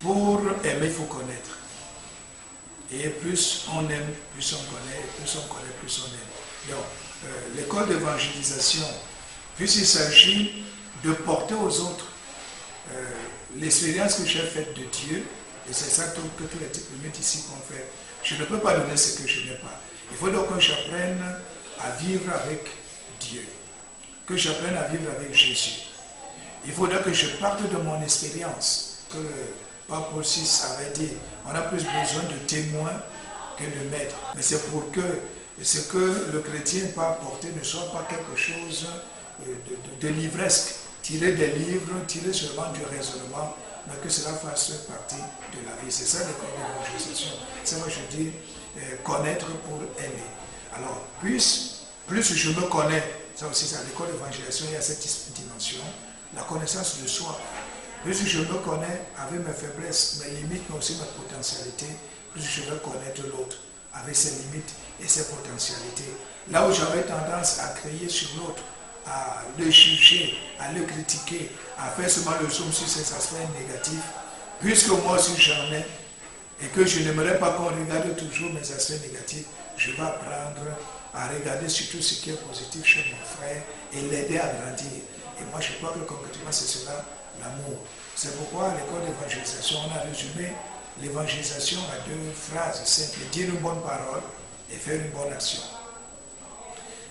Pour aimer, il faut connaître. Et plus on aime, plus on connaît, et plus on connaît, plus on aime. Donc, l'école d'évangélisation, puisqu'il s'agit de porter aux autres l'expérience que j'ai faite de Dieu, et c'est ça que tous les diplômés ici qu'on fait. Je ne peux pas donner ce que je n'ai pas. Il faut donc que j'apprenne à vivre avec Dieu, que j'apprenne à vivre avec Jésus. Il faudra que je parte de mon expérience, que Pape Paul VI avait dit, on a plus besoin de témoins que de maîtres. Mais c'est pour que ce que le chrétien peut apporter ne soit pas quelque chose de livresque, tiré des livres, tiré seulement du raisonnement, mais que cela fasse partie de la vie. C'est ça l'école d'évangélisation. C'est moi je dis connaître pour aimer. Alors, plus je me connais, ça aussi c'est à l'école d'évangélisation, il y a cette dimension, la connaissance de soi. Plus je me connais avec mes faiblesses, mes limites, mais aussi mes potentialités, plus je vais connaître l'autre avec ses limites et ses potentialités. Là où j'avais tendance à crier sur l'autre, à le juger, à le critiquer, à faire seulement le zoom sur ses aspects négatifs, puisque moi aussi j'en ai, et que je n'aimerais pas qu'on regarde toujours mes aspects négatifs, je vais apprendre à regarder surtout ce qui est positif chez mon frère et l'aider à grandir. Et moi je crois que concrètement c'est cela, l'amour. C'est pourquoi à l'école d'évangélisation, on a résumé l'évangélisation à deux phrases simples. Dire une bonne parole et faire une bonne action.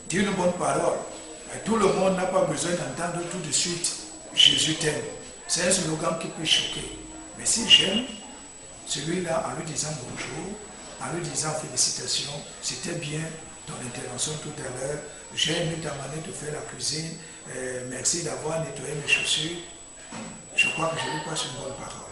Dire une bonne parole. Tout le monde n'a pas besoin d'entendre tout de suite « Jésus t'aime ». C'est un slogan qui peut choquer. Mais si j'aime celui-là en lui disant bonjour, en lui disant félicitations, c'était bien ton intervention tout à l'heure, j'ai aimé ta manière de faire la cuisine, merci d'avoir nettoyé mes chaussures, je crois que je lui passe une bonne parole.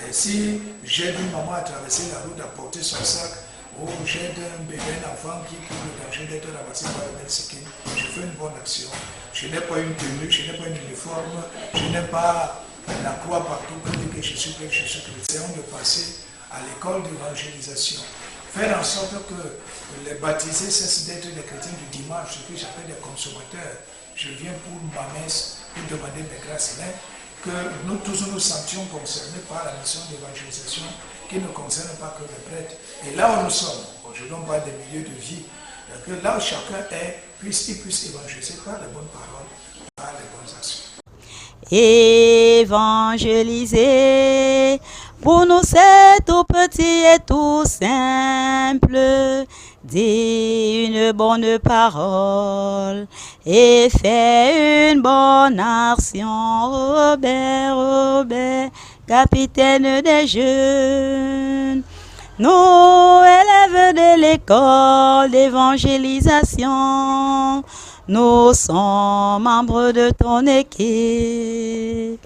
Et si j'aide une maman à traverser la route, à porter son sac, ou j'aide un bébé, un enfant qui court le danger d'être ramassé par le Mexicain, je fais une bonne action. Je n'ai pas une tenue, je n'ai pas une uniforme, je n'ai pas la croix partout pour dire que je suis chrétien. On de passer à l'école d'évangélisation. Faire en sorte que les baptisés cessent d'être des chrétiens du dimanche, ce que j'appelle des consommateurs. Je viens pour ma messe, pour demander mes grâces, mais que nous tous nous sentions concernés par la mission d'évangélisation qui ne concerne pas que les prêtres. Et là où nous sommes, je ne donne pas des milieux de vie, que là où chacun est, il puisse évangéliser par les bonnes paroles, par les bonnes actions. Évangéliser, pour nous c'est tout petit et tout simple. Dis une bonne parole et fais une bonne action. Robert, capitaine des jeunes. Nous, élèves de l'école d'évangélisation, nous sommes membres de ton équipe.